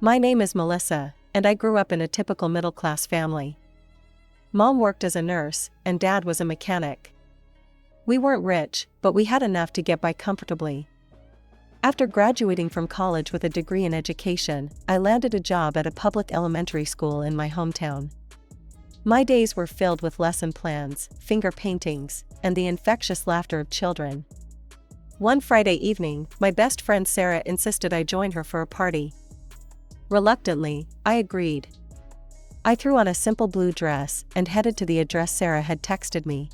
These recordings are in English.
My name is Melissa, and I grew up in a typical middle-class family. Mom worked as a nurse, and Dad was a mechanic. We weren't rich, but we had enough to get by comfortably. After graduating from college with a degree in education, I landed a job at a public elementary school in my hometown. My days were filled with lesson plans, finger paintings, and the infectious laughter of children. One Friday evening, my best friend Sarah insisted I join her for a party. Reluctantly, I agreed. I threw on a simple blue dress and headed to the address Sarah had texted me.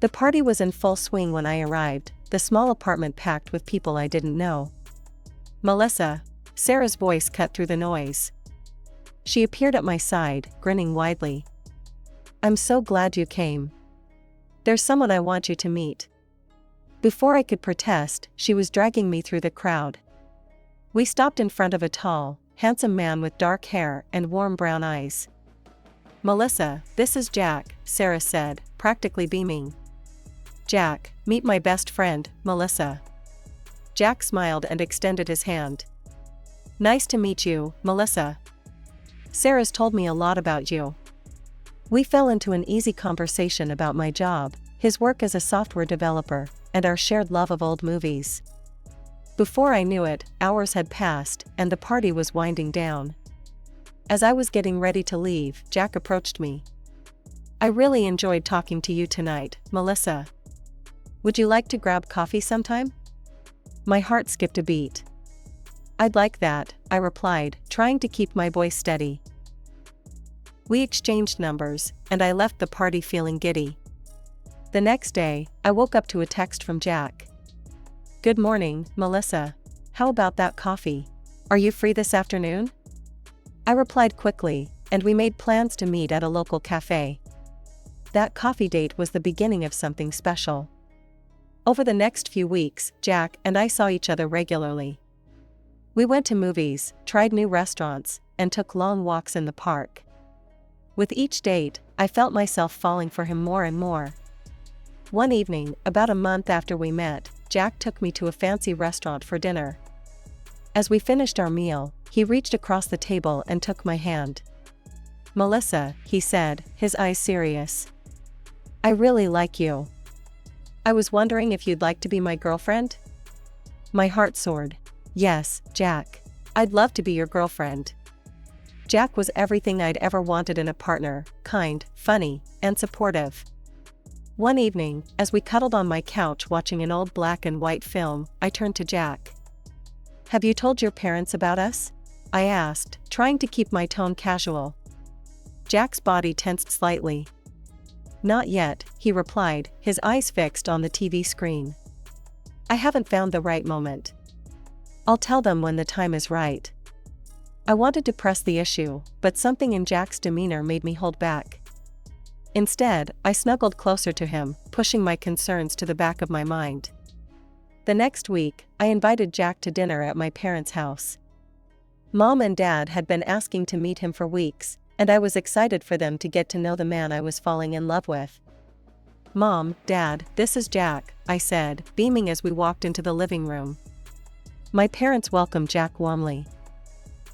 The party was in full swing when I arrived, the small apartment packed with people I didn't know. "Melissa," Sarah's voice cut through the noise. She appeared at my side, grinning widely. "I'm so glad you came. There's someone I want you to meet." Before I could protest, she was dragging me through the crowd. We stopped in front of a tall, handsome man with dark hair and warm brown eyes. "Melissa, this is Jack," Sarah said, practically beaming. "Jack, meet my best friend, Melissa." Jack smiled and extended his hand. "Nice to meet you, Melissa. Sarah's told me a lot about you." We fell into an easy conversation about my job, his work as a software developer, and our shared love of old movies. Before I knew it, hours had passed, and the party was winding down. As I was getting ready to leave, Jack approached me. "I really enjoyed talking to you tonight, Melissa. Would you like to grab coffee sometime?" My heart skipped a beat. "I'd like that," I replied, trying to keep my voice steady. We exchanged numbers, and I left the party feeling giddy. The next day, I woke up to a text from Jack. "Good morning, Melissa. How about that coffee? Are you free this afternoon?" I replied quickly, and we made plans to meet at a local cafe. That coffee date was the beginning of something special. Over the next few weeks, Jack and I saw each other regularly. We went to movies, tried new restaurants, and took long walks in the park. With each date, I felt myself falling for him more and more. One evening, about a month after we met, Jack took me to a fancy restaurant for dinner. As we finished our meal, he reached across the table and took my hand. "Melissa," he said, his eyes serious. "I really like you. I was wondering if you'd like to be my girlfriend?" My heart soared. "Yes, Jack. I'd love to be your girlfriend." Jack was everything I'd ever wanted in a partner, kind, funny, and supportive. One evening, as we cuddled on my couch watching an old black and white film, I turned to Jack. "Have you told your parents about us?" I asked, trying to keep my tone casual. Jack's body tensed slightly. "Not yet," he replied, his eyes fixed on the TV screen. "I haven't found the right moment. I'll tell them when the time is right." I wanted to press the issue, but something in Jack's demeanor made me hold back. Instead, I snuggled closer to him, pushing my concerns to the back of my mind. The next week, I invited Jack to dinner at my parents' house. Mom and Dad had been asking to meet him for weeks, and I was excited for them to get to know the man I was falling in love with. "Mom, Dad, this is Jack," I said, beaming as we walked into the living room. My parents welcomed Jack warmly.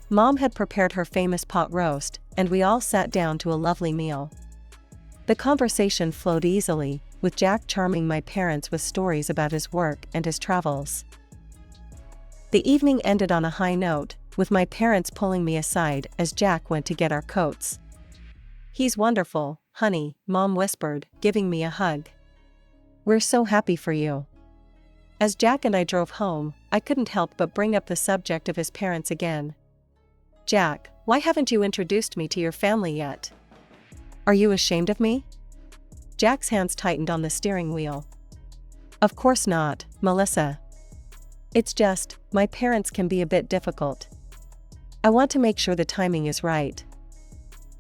Mom had prepared her famous pot roast, and we all sat down to a lovely meal. The conversation flowed easily, with Jack charming my parents with stories about his work and his travels. The evening ended on a high note, with my parents pulling me aside as Jack went to get our coats. "He's wonderful, honey," Mom whispered, giving me a hug. "We're so happy for you." As Jack and I drove home, I couldn't help but bring up the subject of his parents again. "Jack, why haven't you introduced me to your family yet? Are you ashamed of me?" Jack's hands tightened on the steering wheel. "Of course not, Melissa. It's just, my parents can be a bit difficult. I want to make sure the timing is right."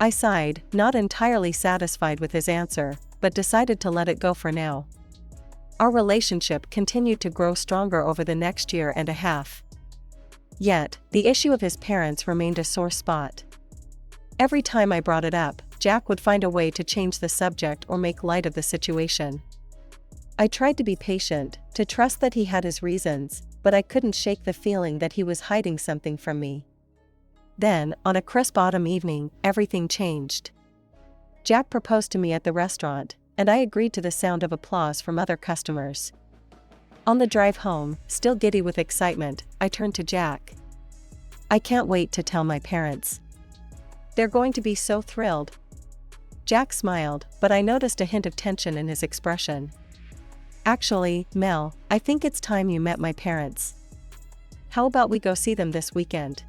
I sighed, not entirely satisfied with his answer, but decided to let it go for now. Our relationship continued to grow stronger over the next year and a half. Yet, the issue of his parents remained a sore spot. Every time I brought it up, Jack would find a way to change the subject or make light of the situation. I tried to be patient, to trust that he had his reasons, but I couldn't shake the feeling that he was hiding something from me. Then, on a crisp autumn evening, everything changed. Jack proposed to me at the restaurant, and I agreed to the sound of applause from other customers. On the drive home, still giddy with excitement, I turned to Jack. "I can't wait to tell my parents. They're going to be so thrilled." Jack smiled, but I noticed a hint of tension in his expression. "Actually, Mel, I think it's time you met my parents. How about we go see them this weekend?"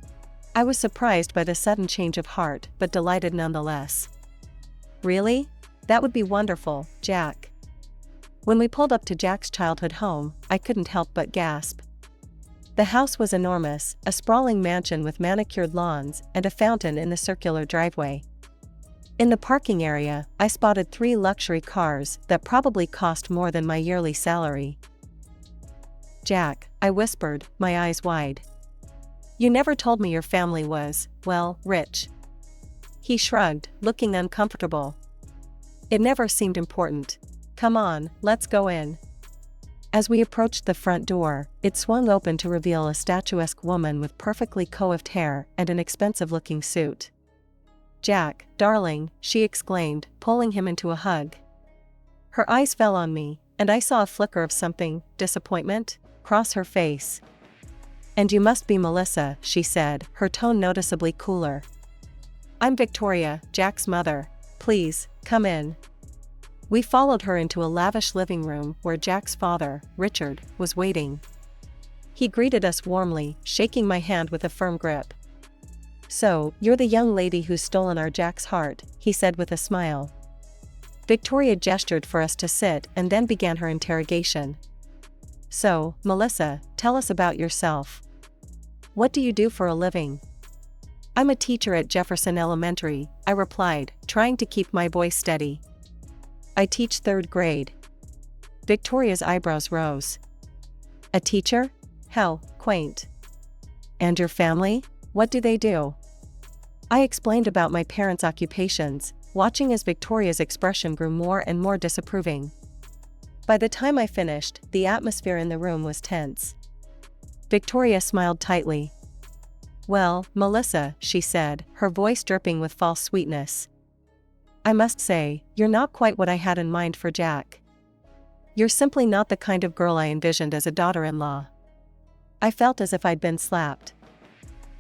I was surprised by the sudden change of heart, but delighted nonetheless. "Really? That would be wonderful, Jack." When we pulled up to Jack's childhood home, I couldn't help but gasp. The house was enormous, a sprawling mansion with manicured lawns and a fountain in the circular driveway. In the parking area, I spotted 3 luxury cars that probably cost more than my yearly salary. "Jack," I whispered, my eyes wide. "You never told me your family was, well, rich." He shrugged, looking uncomfortable. "It never seemed important. Come on, let's go in." As we approached the front door, it swung open to reveal a statuesque woman with perfectly coiffed hair and an expensive-looking suit. "Jack, darling," she exclaimed, pulling him into a hug. Her eyes fell on me, and I saw a flicker of something, disappointment, cross her face. "And you must be Melissa," she said, her tone noticeably cooler. "I'm Victoria, Jack's mother. Please, come in." We followed her into a lavish living room where Jack's father, Richard, was waiting. He greeted us warmly, shaking my hand with a firm grip. "So, you're the young lady who's stolen our Jack's heart," he said with a smile. Victoria gestured for us to sit and then began her interrogation. "So, Melissa, tell us about yourself. What do you do for a living?" "I'm a teacher at Jefferson Elementary," I replied, trying to keep my voice steady. "I teach 3rd grade. Victoria's eyebrows rose. "A teacher? How quaint. And your family? What do they do?" I explained about my parents' occupations, watching as Victoria's expression grew more and more disapproving. By the time I finished, the atmosphere in the room was tense. Victoria smiled tightly. "Well, Melissa," she said, her voice dripping with false sweetness, "I must say, you're not quite what I had in mind for Jack. You're simply not the kind of girl I envisioned as a daughter-in-law." I felt as if I'd been slapped.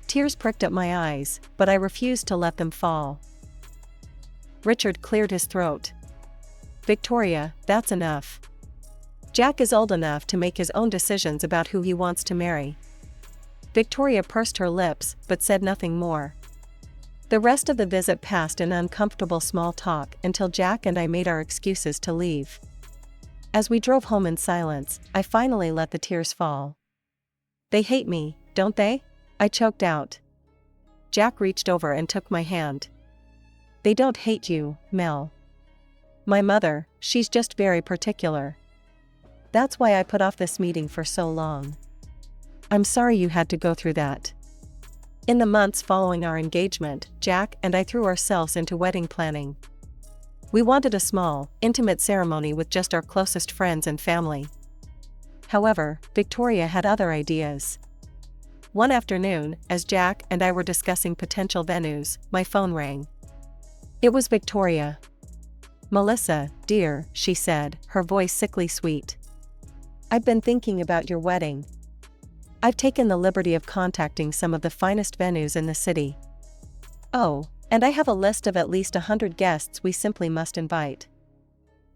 Tears pricked at my eyes, but I refused to let them fall. Richard cleared his throat. "Victoria, that's enough. Jack is old enough to make his own decisions about who he wants to marry." Victoria pursed her lips, but said nothing more. The rest of the visit passed in uncomfortable small talk until Jack and I made our excuses to leave. As we drove home in silence, I finally let the tears fall. "They hate me, don't they?" I choked out. Jack reached over and took my hand. "They don't hate you, Mel. My mother, she's just very particular. That's why I put off this meeting for so long. I'm sorry you had to go through that." In the months following our engagement, Jack and I threw ourselves into wedding planning. We wanted a small, intimate ceremony with just our closest friends and family. However, Victoria had other ideas. One afternoon, as Jack and I were discussing potential venues, my phone rang. It was Victoria. "Melissa, dear," she said, her voice sickly sweet. "I've been thinking about your wedding. I've taken the liberty of contacting some of the finest venues in the city. Oh, and I have a list of at least 100 guests we simply must invite."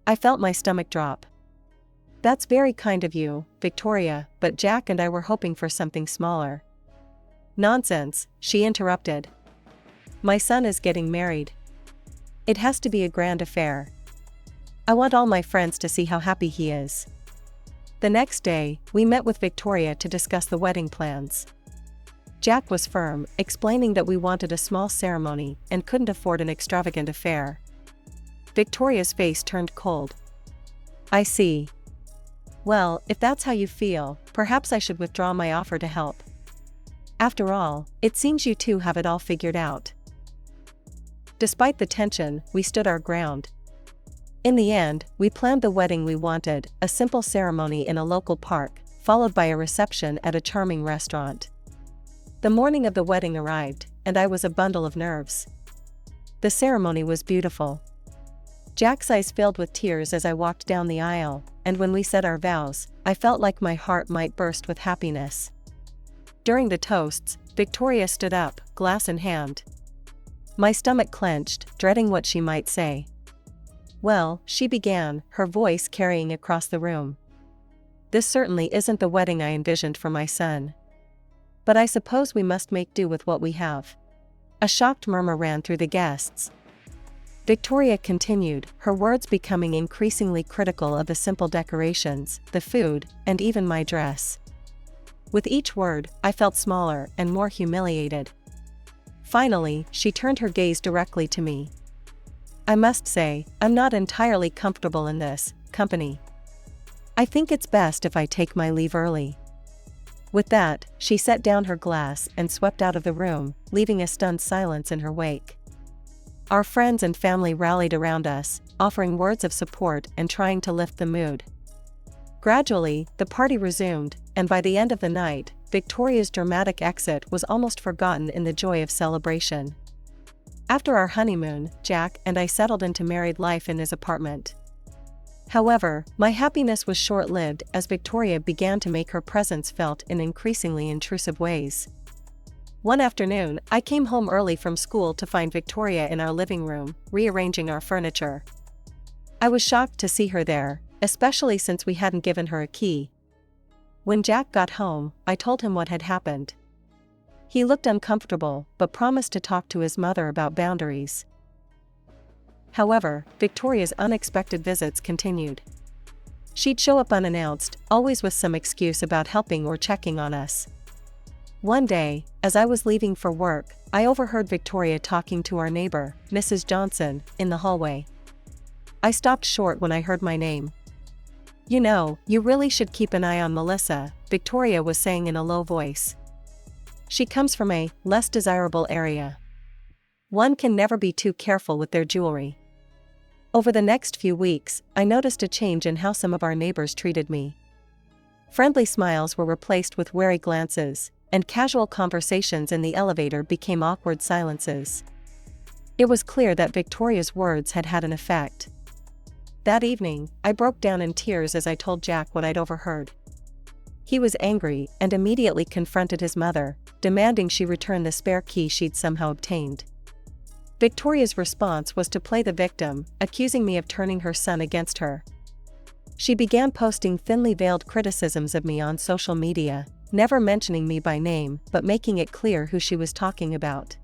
I felt my stomach drop. "That's very kind of you, Victoria, but Jack and I were hoping for something smaller." "Nonsense," she interrupted. "My son is getting married. It has to be a grand affair. I want all my friends to see how happy he is." The next day, we met with Victoria to discuss the wedding plans. Jack was firm, explaining that we wanted a small ceremony and couldn't afford an extravagant affair. Victoria's face turned cold. "I see. Well, if that's how you feel, perhaps I should withdraw my offer to help. After all, it seems you two have it all figured out." Despite the tension, we stood our ground. In the end, we planned the wedding we wanted, a simple ceremony in a local park, followed by a reception at a charming restaurant. The morning of the wedding arrived, and I was a bundle of nerves. The ceremony was beautiful. Jack's eyes filled with tears as I walked down the aisle, and when we said our vows, I felt like my heart might burst with happiness. During the toasts, Victoria stood up, glass in hand. My stomach clenched, dreading what she might say. "Well," she began, her voice carrying across the room. "This certainly isn't the wedding I envisioned for my son. But I suppose we must make do with what we have." A shocked murmur ran through the guests. Victoria continued, her words becoming increasingly critical of the simple decorations, the food, and even my dress. With each word, I felt smaller and more humiliated. Finally, she turned her gaze directly to me. "I must say, I'm not entirely comfortable in this company. I think it's best if I take my leave early." With that, she set down her glass and swept out of the room, leaving a stunned silence in her wake. Our friends and family rallied around us, offering words of support and trying to lift the mood. Gradually, the party resumed, and by the end of the night, Victoria's dramatic exit was almost forgotten in the joy of celebration. After our honeymoon, Jack and I settled into married life in his apartment. However, my happiness was short-lived as Victoria began to make her presence felt in increasingly intrusive ways. One afternoon, I came home early from school to find Victoria in our living room, rearranging our furniture. I was shocked to see her there, especially since we hadn't given her a key. When Jack got home, I told him what had happened. He looked uncomfortable, but promised to talk to his mother about boundaries. However, Victoria's unexpected visits continued. She'd show up unannounced, always with some excuse about helping or checking on us. One day, as I was leaving for work, I overheard Victoria talking to our neighbor, Mrs. Johnson, in the hallway. I stopped short when I heard my name. "You know, you really should keep an eye on Melissa," Victoria was saying in a low voice. "She comes from a less desirable area. One can never be too careful with their jewelry." Over the next few weeks, I noticed a change in how some of our neighbors treated me. Friendly smiles were replaced with wary glances, and casual conversations in the elevator became awkward silences. It was clear that Victoria's words had had an effect. That evening, I broke down in tears as I told Jack what I'd overheard. He was angry and immediately confronted his mother, demanding she return the spare key she'd somehow obtained. Victoria's response was to play the victim, accusing me of turning her son against her. She began posting thinly veiled criticisms of me on social media, never mentioning me by name but making it clear who she was talking about.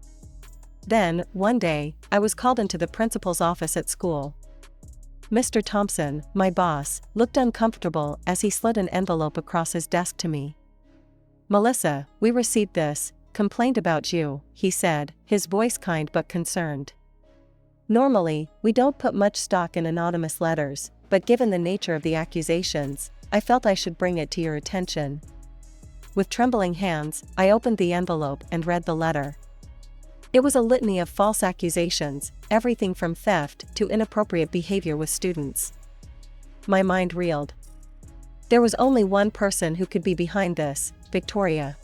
Then, one day, I was called into the principal's office at school. Mr. Thompson, my boss, looked uncomfortable as he slid an envelope across his desk to me. "Melissa, we received this, complaint about you," he said, his voice kind but concerned. Normally, we don't put much stock in anonymous letters, but given the nature of the accusations, I felt I should bring it to your attention. With trembling hands, I opened the envelope and read the letter. It was a litany of false accusations, everything from theft to inappropriate behavior with students. My mind reeled. There was only one person who could be behind this, Victoria.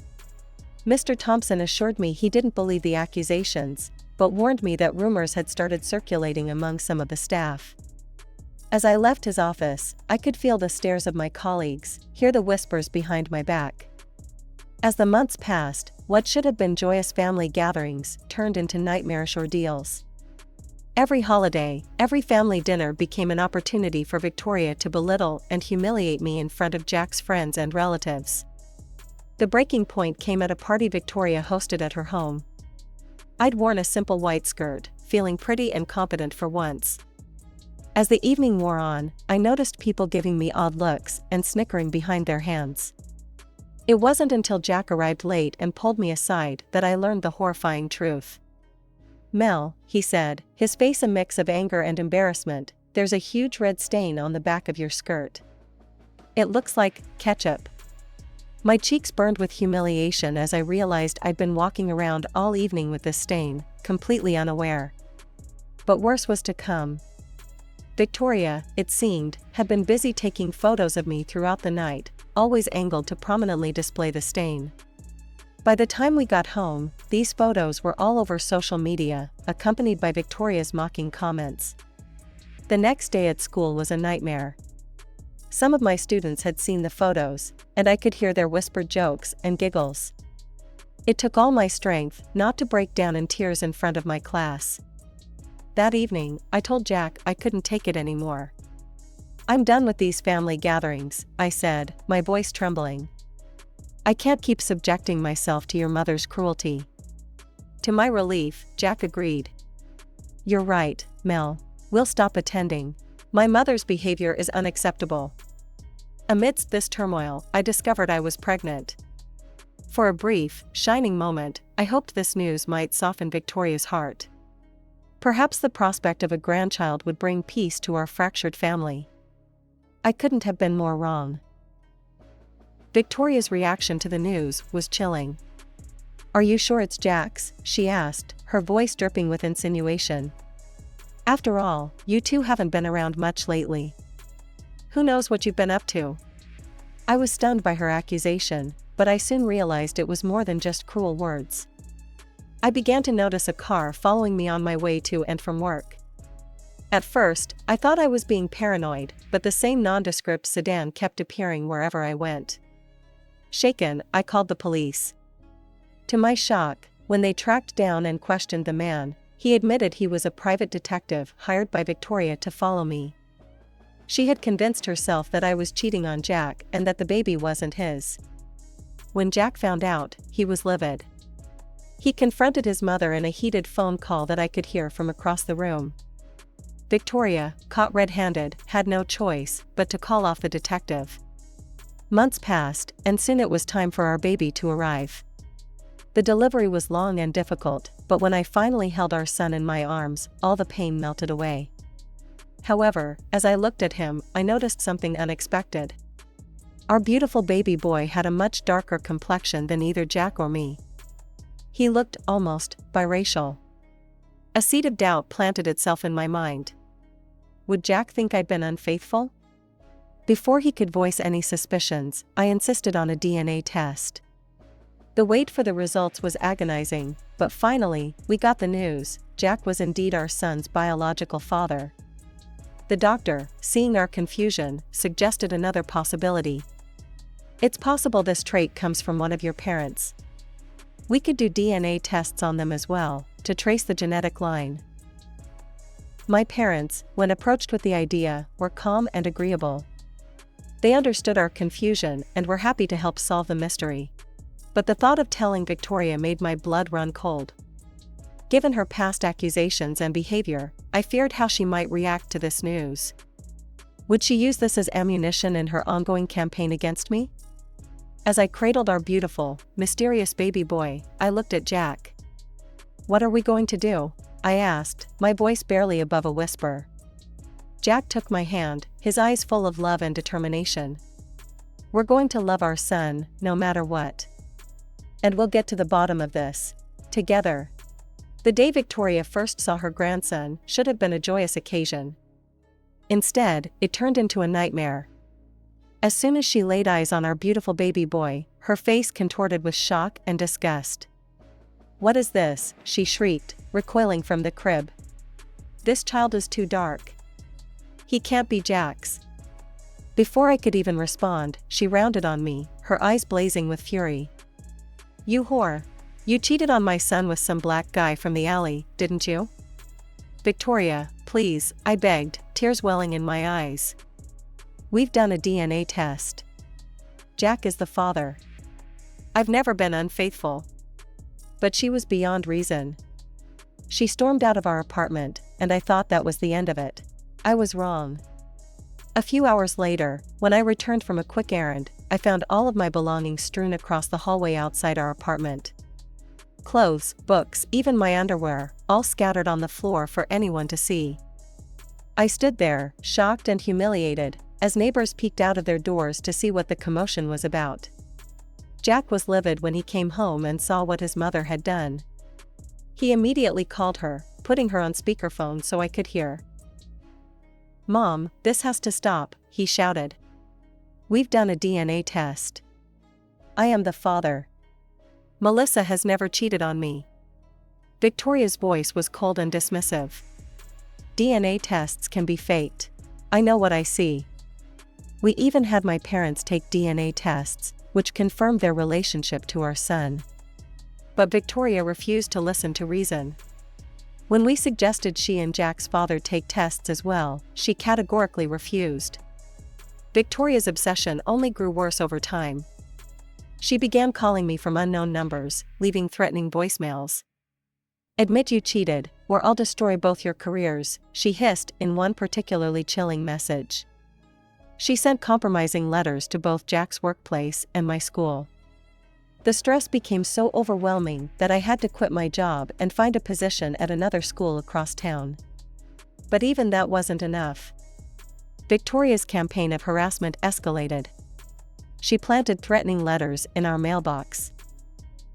Mr. Thompson assured me he didn't believe the accusations, but warned me that rumors had started circulating among some of the staff. As I left his office, I could feel the stares of my colleagues, hear the whispers behind my back. As the months passed, what should have been joyous family gatherings turned into nightmarish ordeals. Every holiday, every family dinner became an opportunity for Victoria to belittle and humiliate me in front of Jack's friends and relatives. The breaking point came at a party Victoria hosted at her home. I'd worn a simple white skirt, feeling pretty and confident for once. As the evening wore on, I noticed people giving me odd looks and snickering behind their hands. It wasn't until Jack arrived late and pulled me aside that I learned the horrifying truth. "Mel," he said, his face a mix of anger and embarrassment, "there's a huge red stain on the back of your skirt. It looks like ketchup." My cheeks burned with humiliation as I realized I'd been walking around all evening with this stain, completely unaware. But worse was to come. Victoria, it seemed, had been busy taking photos of me throughout the night, always angled to prominently display the stain. By the time we got home, these photos were all over social media, accompanied by Victoria's mocking comments. The next day at school was a nightmare. Some of my students had seen the photos, and I could hear their whispered jokes and giggles. It took all my strength not to break down in tears in front of my class. That evening, I told Jack I couldn't take it anymore. "I'm done with these family gatherings," I said, my voice trembling. "I can't keep subjecting myself to your mother's cruelty." To my relief, Jack agreed. "You're right, Mel. We'll stop attending. My mother's behavior is unacceptable." Amidst this turmoil, I discovered I was pregnant. For a brief, shining moment, I hoped this news might soften Victoria's heart. Perhaps the prospect of a grandchild would bring peace to our fractured family. I couldn't have been more wrong. Victoria's reaction to the news was chilling. "Are you sure it's Jack's?" she asked, her voice dripping with insinuation. "After all, you two haven't been around much lately. Who knows what you've been up to?" I was stunned by her accusation, but I soon realized it was more than just cruel words. I began to notice a car following me on my way to and from work. At first, I thought I was being paranoid, but the same nondescript sedan kept appearing wherever I went. Shaken, I called the police. To my shock, when they tracked down and questioned the man, he admitted he was a private detective hired by Victoria to follow me. She had convinced herself that I was cheating on Jack and that the baby wasn't his. When Jack found out, he was livid. He confronted his mother in a heated phone call that I could hear from across the room. Victoria, caught red-handed, had no choice but to call off the detective. Months passed, and soon it was time for our baby to arrive. The delivery was long and difficult, but when I finally held our son in my arms, all the pain melted away. However, as I looked at him, I noticed something unexpected. Our beautiful baby boy had a much darker complexion than either Jack or me. He looked almost biracial. A seed of doubt planted itself in my mind. Would Jack think I'd been unfaithful? Before he could voice any suspicions, I insisted on a DNA test. The wait for the results was agonizing, but finally, we got the news: Jack was indeed our son's biological father. The doctor, seeing our confusion, suggested another possibility. "It's possible this trait comes from one of your parents. We could do DNA tests on them as well, to trace the genetic line." My parents, when approached with the idea, were calm and agreeable. They understood our confusion and were happy to help solve the mystery. But the thought of telling Victoria made my blood run cold. Given her past accusations and behavior, I feared how she might react to this news. Would she use this as ammunition in her ongoing campaign against me? As I cradled our beautiful, mysterious baby boy, I looked at Jack. "What are we going to do?" I asked, my voice barely above a whisper. Jack took my hand, his eyes full of love and determination. "We're going to love our son, no matter what. And we'll get to the bottom of this. Together." The day Victoria first saw her grandson should have been a joyous occasion. Instead, it turned into a nightmare. As soon as she laid eyes on our beautiful baby boy, her face contorted with shock and disgust. "What is this?" she shrieked, recoiling from the crib. "This child is too dark. He can't be Jack's." Before I could even respond, she rounded on me, her eyes blazing with fury. "You whore! You cheated on my son with some black guy from the alley, didn't you?" "Victoria, please," I begged, tears welling in my eyes. "We've done a DNA test. Jack is the father. I've never been unfaithful." But she was beyond reason. She stormed out of our apartment, and I thought that was the end of it. I was wrong. A few hours later, when I returned from a quick errand, I found all of my belongings strewn across the hallway outside our apartment. Clothes, books, even my underwear, all scattered on the floor for anyone to see. I stood there, shocked and humiliated, as neighbors peeked out of their doors to see what the commotion was about. Jack was livid when he came home and saw what his mother had done. He immediately called her, putting her on speakerphone so I could hear. "Mom, this has to stop," he shouted. "We've done a DNA test. I am the father. Melissa has never cheated on me. Victoria's voice was cold and dismissive. DNA tests can be faked. I know what I see. We even had my parents take DNA tests, which confirmed their relationship to our son. But Victoria refused to listen to reason. When we suggested she and Jack's father take tests as well, she categorically refused. Victoria's obsession only grew worse over time. She began calling me from unknown numbers, leaving threatening voicemails. "Admit you cheated, or I'll destroy both your careers," she hissed in one particularly chilling message. She sent compromising letters to both Jack's workplace and my school. The stress became so overwhelming that I had to quit my job and find a position at another school across town. But even that wasn't enough. Victoria's campaign of harassment escalated. She planted threatening letters in our mailbox.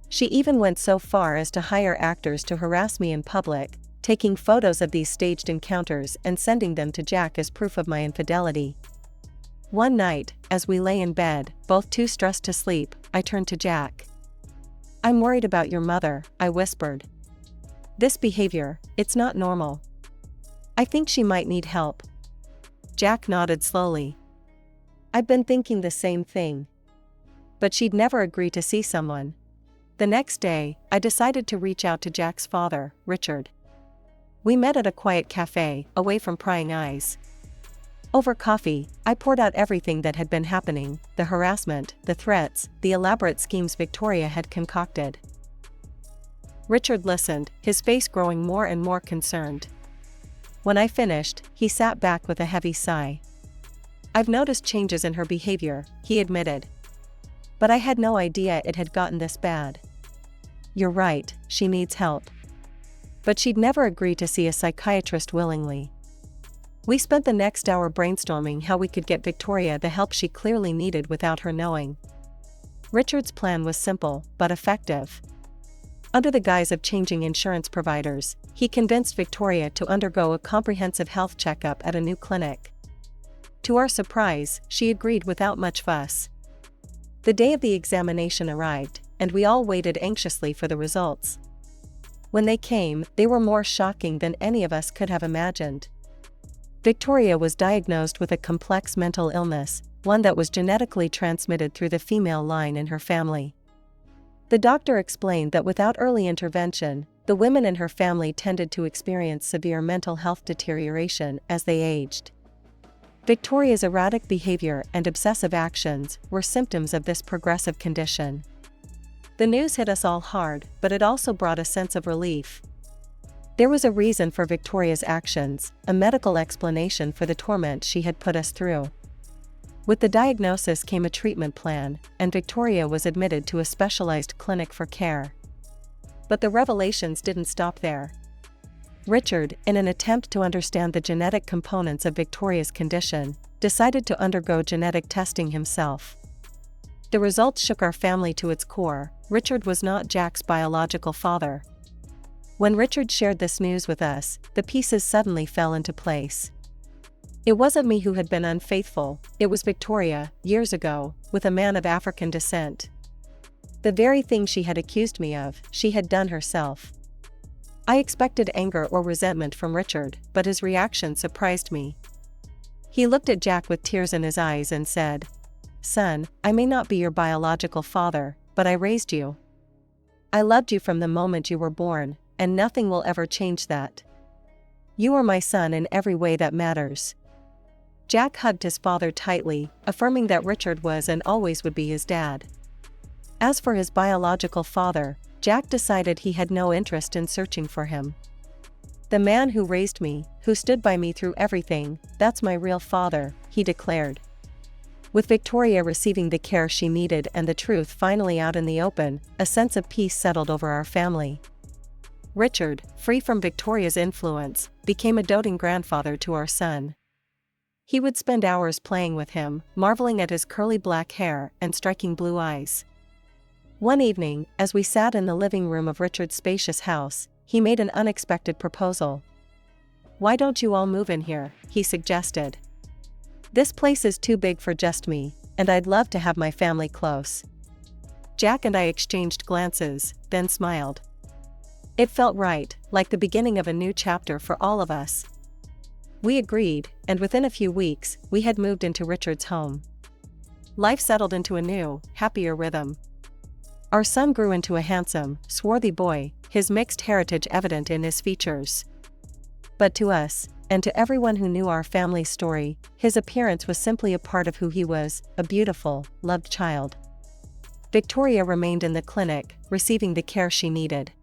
She even went so far as to hire actors to harass me in public, taking photos of these staged encounters and sending them to Jack as proof of my infidelity. One night, as we lay in bed, both too stressed to sleep, I turned to Jack. "I'm worried about your mother," I whispered. "This behavior, it's not normal. I think she might need help." Jack nodded slowly. "I've been thinking the same thing. But she'd never agree to see someone." The next day, I decided to reach out to Jack's father, Richard. We met at a quiet cafe, away from prying eyes. Over coffee, I poured out everything that had been happening, the harassment, the threats, the elaborate schemes Victoria had concocted. Richard listened, his face growing more and more concerned. When I finished, he sat back with a heavy sigh. "I've noticed changes in her behavior," he admitted. "But I had no idea it had gotten this bad." "You're right, she needs help. But she'd never agree to see a psychiatrist willingly." We spent the next hour brainstorming how we could get Victoria the help she clearly needed without her knowing. Richard's plan was simple, but effective. Under the guise of changing insurance providers, he convinced Victoria to undergo a comprehensive health checkup at a new clinic. To our surprise, she agreed without much fuss. The day of the examination arrived, and we all waited anxiously for the results. When they came, they were more shocking than any of us could have imagined. Victoria was diagnosed with a complex mental illness, one that was genetically transmitted through the female line in her family. The doctor explained that without early intervention, the women in her family tended to experience severe mental health deterioration as they aged. Victoria's erratic behavior and obsessive actions were symptoms of this progressive condition. The news hit us all hard, but it also brought a sense of relief. There was a reason for Victoria's actions, a medical explanation for the torment she had put us through. With the diagnosis came a treatment plan, and Victoria was admitted to a specialized clinic for care. But the revelations didn't stop there. Richard, in an attempt to understand the genetic components of Victoria's condition, decided to undergo genetic testing himself. The results shook our family to its core. Richard was not Jack's biological father. When Richard shared this news with us, the pieces suddenly fell into place. It wasn't me who had been unfaithful, it was Victoria, years ago, with a man of African descent. The very thing she had accused me of, she had done herself. I expected anger or resentment from Richard, but his reaction surprised me. He looked at Jack with tears in his eyes and said, "Son, I may not be your biological father, but I raised you. I loved you from the moment you were born, and nothing will ever change that. You are my son in every way that matters." Jack hugged his father tightly, affirming that Richard was and always would be his dad. As for his biological father, Jack decided he had no interest in searching for him. "The man who raised me, who stood by me through everything, that's my real father," he declared. With Victoria receiving the care she needed and the truth finally out in the open, a sense of peace settled over our family. Richard, free from Victoria's influence, became a doting grandfather to our son. He would spend hours playing with him, marveling at his curly black hair and striking blue eyes. One evening, as we sat in the living room of Richard's spacious house, he made an unexpected proposal. "Why don't you all move in here?" he suggested. "This place is too big for just me, and I'd love to have my family close." Jack and I exchanged glances, then smiled. It felt right, like the beginning of a new chapter for all of us. We agreed, and within a few weeks, we had moved into Richard's home. Life settled into a new, happier rhythm. Our son grew into a handsome, swarthy boy, his mixed heritage evident in his features. But to us, and to everyone who knew our family's story, his appearance was simply a part of who he was, a beautiful, loved child. Victoria remained in the clinic, receiving the care she needed.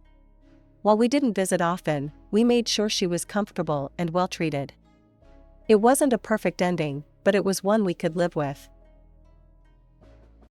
While we didn't visit often, we made sure she was comfortable and well treated. It wasn't a perfect ending, but it was one we could live with.